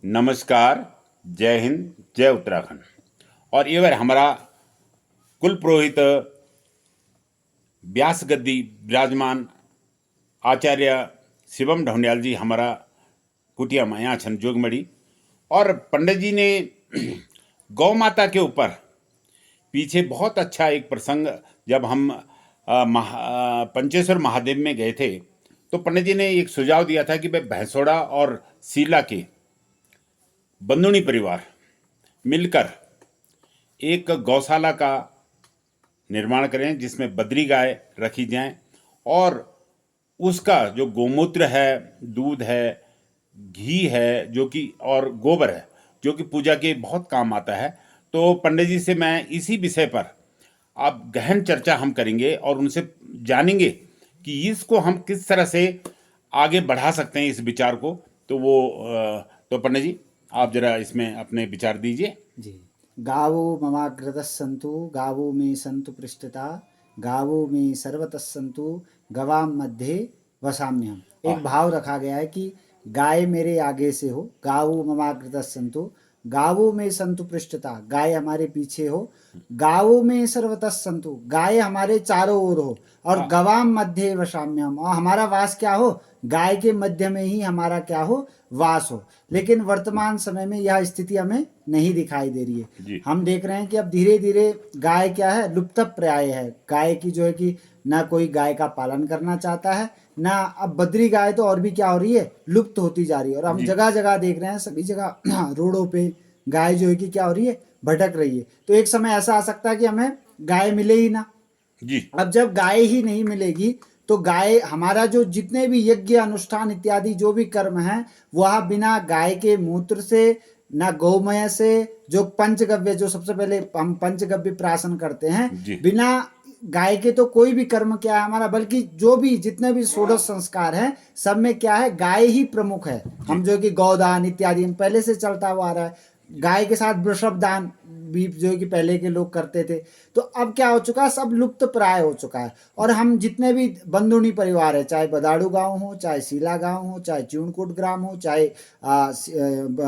नमस्कार, जय हिंद, जय उत्तराखंड। और ये बार हमारा कुल पुरोहित व्यास गद्दी विराजमान आचार्य शिवम ढौंडियाल जी हमारा कुटिया माया छन जोगमड़ी। और पंडित जी ने गौ माता के ऊपर पीछे बहुत अच्छा एक प्रसंग, जब हम पंचेश्वर महादेव में गए थे तो पंडित जी ने एक सुझाव दिया था कि भाई भैंसोड़ा और सीला के बंदुनी परिवार मिलकर एक गौशाला का निर्माण करें जिसमें बद्री गाय रखी जाएं और उसका जो गोमूत्र है, दूध है, घी है जो कि और गोबर है जो कि पूजा के बहुत काम आता है। तो पंडित जी से मैं इसी विषय पर आप गहन चर्चा हम करेंगे और उनसे जानेंगे कि इसको हम किस तरह से आगे बढ़ा सकते हैं इस विचार को। तो पंडित जी आप जरा इसमें अपने विचार दीजिए। जी। गावो ममाग्रतः सन्तु गावो मे सन्तु पृष्ठता गावो मे सर्वतः सन्तु गवाम मध्ये वसाम्यहम्। एक भाव रखा गया है कि गाय मेरे आगे से हो, गावो ममाग्रतः सन्तु, गावो में संतु पृष्ठता, गाय हमारे पीछे हो, गावो में सर्वतः संतु, गाय हमारे चारों ओर हो, और गवाम मध्य वशाम्यम, और हमारा वास क्या हो, गाय के मध्य में ही हमारा क्या हो, वास हो। लेकिन वर्तमान समय में यह स्थिति हमें नहीं दिखाई दे रही है। हम देख रहे हैं कि अब धीरे धीरे गाय क्या है, लुप्त प्राय है। गाय की जो है कि ना कोई गाय का पालन करना चाहता है, ना अब बद्री गाय तो और भी क्या हो रही है, लुप्त होती जा रही है। और हम जगह जगह देख रहे हैं, सभी जगह रोडों पे गाय जो है कि क्या हो रही है, भटक रही है। तो एक समय ऐसा आ सकता है कि हमें गाय मिले ही ना जी। अब जब गाय ही नहीं मिलेगी तो गाय हमारा जो जितने भी यज्ञ अनुष्ठान इत्यादि जो भी कर्म है वह बिना गाय के मूत्र से, ना गौमय से, जो पंचगव्य, जो सबसे पहले हम पंचगव्य प्राशन करते हैं, बिना गाय के तो कोई भी कर्म क्या है हमारा, बल्कि जो भी जितने भी षोडश संस्कार हैं सब में क्या है, गाय ही प्रमुख है। हम जो कि गौदान इत्यादि पहले से चलता हुआ आ रहा है। गाय के साथ वृषभ दान भी जो कि पहले के लोग करते थे। तो अब क्या हो चुका है, सब लुप्त प्राय हो चुका है। और हम जितने भी बंदुनी परिवार है, चाहे बदाड़ू गांव हो, चाहे सीला गांव हो, चाहे च्यूणकूट ग्राम हो, चाहे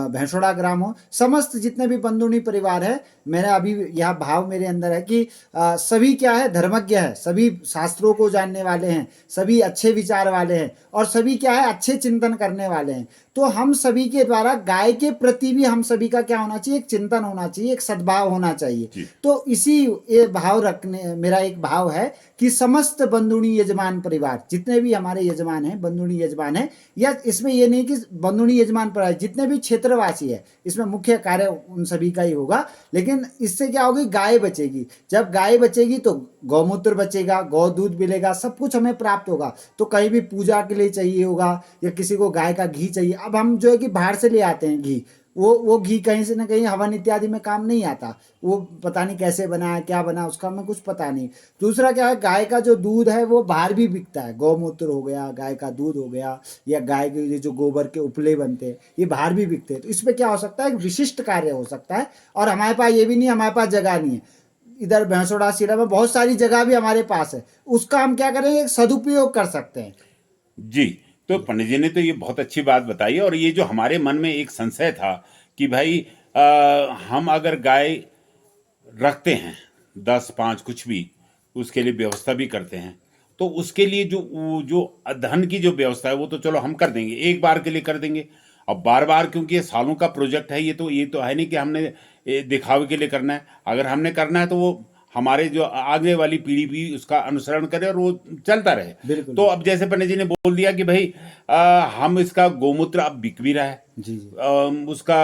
भैंसोड़ा ग्राम हो, समस्त जितने भी बंदुनी परिवार है, मेरा अभी यह भाव मेरे अंदर है कि सभी क्या है, धर्मज्ञ है, सभी शास्त्रों को जानने वाले हैं, सभी अच्छे विचार वाले हैं, और सभी क्या है, अच्छे चिंतन करने वाले हैं। तो हम सभी के द्वारा गाय के प्रति भी हम सभी का क्या होना चाहिए, एक चिंतन होना चाहिए, एक सद्भाव होना चाहिए। तो इसी ये भाव रखने, मेरा एक भाव है कि समस्त बंदुनी यजमान परिवार, जितने भी हमारे यजमान हैं, बंदुनी यजमान है, या इसमें ये नहीं कि बंदुनी यजमान परिवार, जितने भी क्षेत्रवासी है, इसमें मुख्य कार्य उन सभी का ही होगा। लेकिन इससे क्या होगी, गाय बचेगी। जब गाय बचेगी तो गौमूत्र बचेगा, गौ दूध मिलेगा, सब कुछ हमें प्राप्त होगा। तो कहीं भी पूजा के लिए चाहिए होगा, या किसी को गाय का घी चाहिए, अब हम जो है कि बाहर से ले आते हैं घी, वो घी कहीं से ना कहीं हवन इत्यादि में काम नहीं आता। वो पता नहीं कैसे बना है, क्या बना, उसका हमें कुछ पता नहीं। दूसरा क्या है, गाय का जो दूध है वो बाहर भी बिकता है। गौमूत्र हो गया, गाय का दूध हो गया, या गाय के जो गोबर के उपले बनते हैं, ये बाहर भी बिकते हैं। तो इसमें क्या हो सकता है, एक विशिष्ट कार्य हो सकता है। और हमारे पास ये भी नहीं, हमारे पास जगह नहीं है, इधर भैंसोड़ा सीला में बहुत सारी जगह भी हमारे पास है, उसका हम क्या करेंगे, सदुपयोग कर सकते हैं। जी। तो पंडित जी ने तो ये बहुत अच्छी बात बताई। और ये जो हमारे मन में एक संशय था कि भाई हम अगर गाय रखते हैं 10-5 कुछ भी, उसके लिए व्यवस्था भी करते हैं, तो उसके लिए जो धन की जो व्यवस्था है वो तो चलो हम कर देंगे, एक बार के लिए कर देंगे। अब बार बार, क्योंकि ये सालों का प्रोजेक्ट है, ये तो है नहीं कि हमने दिखावे के लिए करना है। अगर हमने करना है तो वो हमारे जो आगे वाली पीढ़ी भी उसका अनुसरण करे और वो चलता रहे। तो अब जैसे पंडित जी ने बोल दिया कि भाई हम इसका गोमूत्र अब बिक भी रहा है, जी। उसका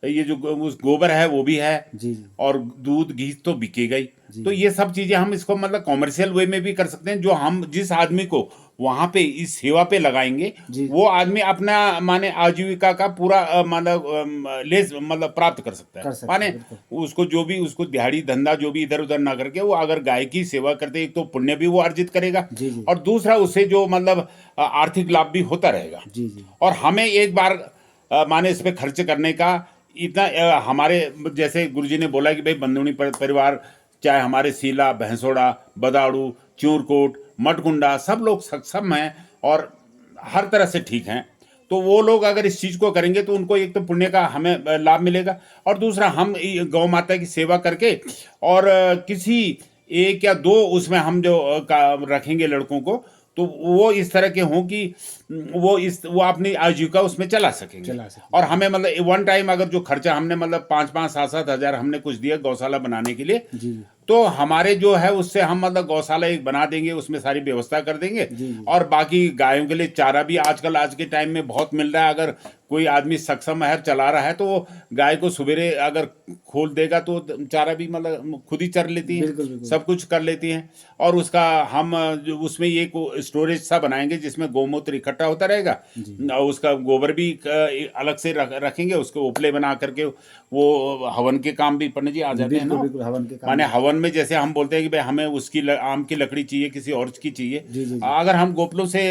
ये जो उस गोबर है वो भी है, जी। और दूध घी तो बिकेगा ही। तो ये सब चीजें हम इसको मतलब कॉमर्शियल वे में भी कर सकते हैं। जो हम जिस आदमी को वहां पे इस सेवा पे लगाएंगे, वो आदमी अपना माने आजीविका का पूरा मतलब प्राप्त कर सकता है। माने उसको जो भी, उसको दिहाड़ी धंधा जो भी इधर उधर ना करके, वो अगर गाय की सेवा करते, एक तो पुण्य भी वो अर्जित करेगा, और दूसरा उससे जो मतलब आर्थिक लाभ भी होता रहेगा। और हमें एक बार माने इस पे खर्च करने का इतना हमारे जैसे गुरुजी ने बोला कि भाई बंदुनी परिवार, चाहे हमारे सीला, भैंसोड़ा, बदाड़ू, च्यूरकोट, मठगुंडा, सब लोग सक्षम हैं और हर तरह से ठीक हैं। तो वो लोग अगर इस चीज को करेंगे तो उनको एक तो पुण्य का हमें लाभ मिलेगा, और दूसरा हम गौ माता की सेवा करके और किसी एक या दो उसमें हम जो रखेंगे लड़कों को, तो वो इस तरह के हों कि वो अपनी आजीविका उसमें चला सकेंगे। और हमें मतलब वन टाइम अगर जो खर्चा हमने मतलब 5-5, 7-7 हजार हमने कुछ दिया गौशाला बनाने के लिए, तो हमारे जो है उससे हम मतलब गौशाला एक बना देंगे, उसमें सारी व्यवस्था कर देंगे। और बाकी गायों के लिए चारा भी आजकल आज के टाइम में बहुत मिल रहा है। अगर कोई आदमी सक्षम है चला रहा है तो वो गाय को सवेरे अगर खोल देगा तो चारा भी मतलब खुद ही चर लेती हैं, सब कुछ कर लेती हैं। और उसका हम उसमें एक स्टोरेज सा बनाएंगे जिसमें गौमूत्र इकट्ठा होता रहेगा, और उसका गोबर भी अलग से रखेंगे, उसको उपले बना करके वो हवन के काम भी पंडित जी आ जाते हैं ना। हवन के काम, माने हवन में जैसे हम बोलते हैं कि भाई हमें उसकी आम की लकड़ी चाहिए, किसी और की चाहिए, अगर हम गोपलों से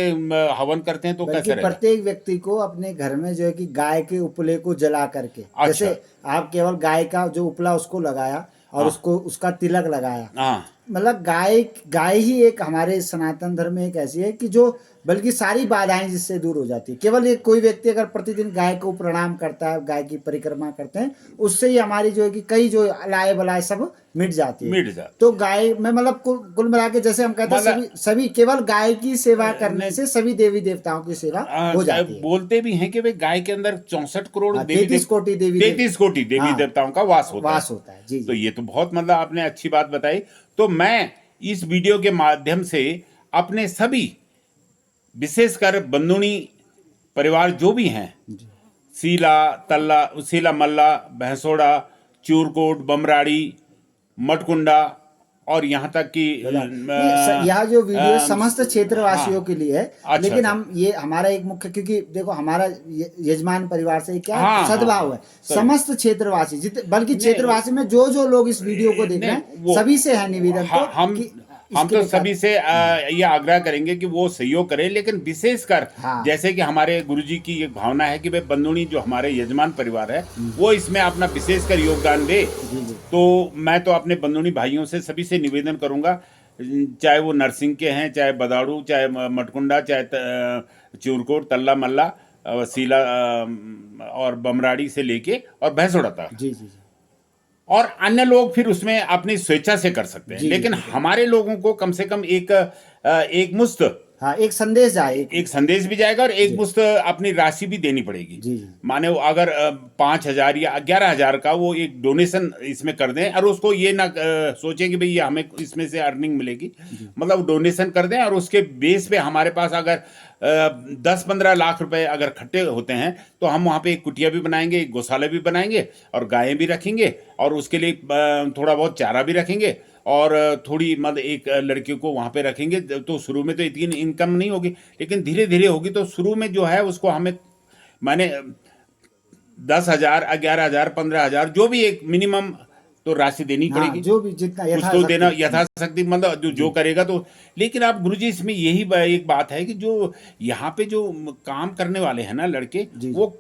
हवन करते हैं तो कैसे रहेगा? प्रत्येक व्यक्ति को अपने घर में जो है कि गाय के उपले को जला करके, जैसे आप केवल गाय का जो उपला उसको लगाया और उसको उसका तिलक लगाया, मतलब गाय ही एक हमारे सनातन धर्म में एक ऐसी है कि जो बल्कि सारी बाधाएं जिससे दूर हो जाती है। केवल एक कोई व्यक्ति अगर प्रतिदिन गाय को प्रणाम करता है, गाय की परिक्रमा करते हैं, उससे ही हमारी जो है कि कई जो लाए बलाए सब मिट जाती है। तो गाय में मतलब कुल मिला के जैसे हम कहते हैं सभी केवल गाय की सेवा करने से सभी देवी देवताओं की सेवा हो जाती है। बोलते भी हैं कि भाई गाय के अंदर 64 करोड़ 33 कोटि देवी देवताओं का वास होता है। जी। तो ये तो बहुत मतलब आपने अच्छी बात बताई। तो मैं इस वीडियो के माध्यम से अपने सभी विशेषकर बंदूनी परिवार जो भी हैं, सीला मल्ला, भैंसोड़ा, चूरकोट, बमराड़ी, मटकुंडा और यहाँ तक कि यह जो वीडियो समस्त क्षेत्रवासियों के लिए है। लेकिन हम ये हमारा एक मुख्य, क्योंकि देखो हमारा यजमान परिवार से क्या सद्भाव है, समस्त क्षेत्रवासी बल्कि क्षेत्रवासी में जो लोग इस वीडियो को देख रहे हैं सभी से है निवेदन हम तो सभी से ये आग्रह करेंगे कि वो सहयोग करें, लेकिन विशेषकर जैसे कि हमारे गुरुजी की एक भावना है कि भाई बंदूनी जो हमारे यजमान परिवार है वो इसमें अपना विशेषकर योगदान दे। तो मैं तो अपने बंदूनी भाइयों से सभी से निवेदन करूंगा, चाहे वो नरसिंह के हैं, चाहे बदाड़ू, चाहे मटकुंडा, चाहे चूरकोट, तल्ला मल्ला, सीला और बमराड़ी से लेके और भैंसोड़ा तक, और अन्य लोग फिर उसमें अपनी स्वेच्छा से कर सकते हैं। लेकिन हमारे लोगों को कम से कम एक मुश्त, एक संदेश जाए, एक संदेश भी जाएगा और एक मुश्त अपनी राशि भी देनी पड़ेगी। माने अगर 5,000 या 11,000 का वो एक डोनेशन इसमें कर दें, और उसको ये ना सोचें कि भाई ये हमें इसमें से अर्निंग मिलेगी, मतलब डोनेशन कर दें और उसके बेस पे हमारे पास अगर 10-15 लाख रुपए अगर इकट्ठे होते हैं तो हम वहाँ पे एक कुटिया भी बनाएंगे, एक गौशाला भी बनाएंगे और गायें भी रखेंगे, और उसके लिए थोड़ा बहुत चारा भी रखेंगे, और थोड़ी मतलब एक लड़के को वहाँ पे रखेंगे। तो शुरू में तो इतनी इनकम नहीं होगी, लेकिन धीरे धीरे होगी। तो शुरू में जो है उसको हमें माने 10,000, 11,000, 15,000 जो भी एक मिनिमम तो राशि देनी पड़ेगी, जो भी जितना उसको देना यथाशक्ति, मतलब जो करेगा तो। लेकिन आप गुरुजी इसमें यही एक बात है कि जो यहाँ पे जो काम करने वाले हैं ना लड़के, वो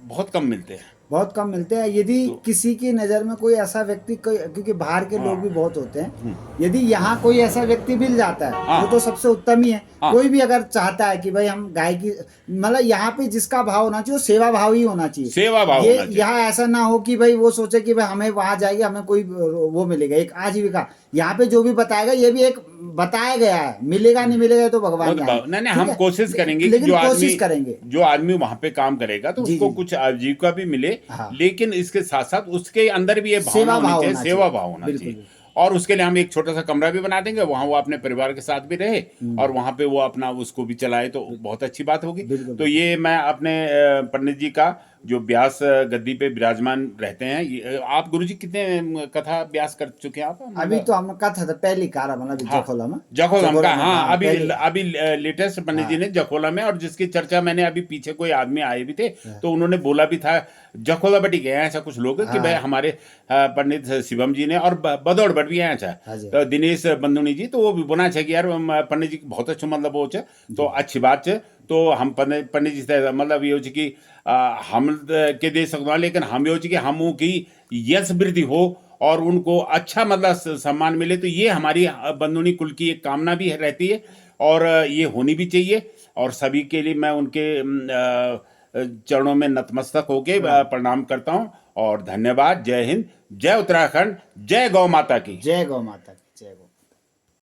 बहुत कम मिलते हैं। यदि किसी की नज़र में कोई ऐसा व्यक्ति, क्योंकि बाहर के लोग भी बहुत होते हैं, यदि यहाँ कोई ऐसा व्यक्ति मिल जाता है वो तो सबसे उत्तम ही है। कोई भी अगर चाहता है कि भाई हम गाय की, मतलब यहाँ पे जिसका भाव होना चाहिए वो सेवा भाव ही होना चाहिए। सेवा भाव होना चाहिए। यहाँ ऐसा ना हो कि भाई वो सोचे कि भाई हमें वहां जाएगी, हमें कोई वो मिलेगा एक आजीविका। यहाँ पे जो भी बताएगा ये भी एक बताया गया है, मिलेगा नहीं मिलेगा तो भगवान नहीं, हम कोशिश करेंगे, जो आदमी वहां पे काम करेगा तो उसको कुछ आजीविका भी मिले, लेकिन इसके साथ साथ उसके अंदर भी ये सेवा भाव होना चाहिए। और उसके लिए हम एक छोटा सा कमरा भी बना देंगे, वहां वो अपने परिवार के साथ भी रहे और वहां पे वो अपना उसको भी चलाए, तो बहुत अच्छी बात होगी। तो ये मैं अपने पंडित जी का जो व्यास गद्दी पे विराजमान रहते हैं, आप गुरुजी कितने कथा व्यास कर चुके हैं आप? अभी तो हम कथा था पहली कार मतलब जखोला में हाँ, अभी लेटेस्ट पंडित जी ने जखोला में, और जिसकी चर्चा मैंने अभी पीछे कोई आदमी आए भी थे तो उन्होंने बोला भी था जखोला बटी गए ऐसा कुछ लोग कि भाई हमारे पंडित शिवम जी ने, और बदौड़ बट भी आया था तो दिनेश बंदुनी जी, तो वो भी बोना चाहिए कि यार पंडित जी बहुत अच्छा मतलब वो तो अच्छी बात है। तो हम पंडित जी से मतलब ये कि हम के दे सकते, लेकिन हम ये कि हम की यश वृद्धि हो और उनको अच्छा मतलब सम्मान मिले, तो ये हमारी बंदूनी कुल की एक कामना भी रहती है और ये होनी भी चाहिए। और सभी के लिए मैं उनके चरणों में नतमस्तक होके प्रणाम करता हूं और धन्यवाद। जय हिंद, जय उत्तराखंड, जय गौ माता की। जय गौ माता की, जय गौ।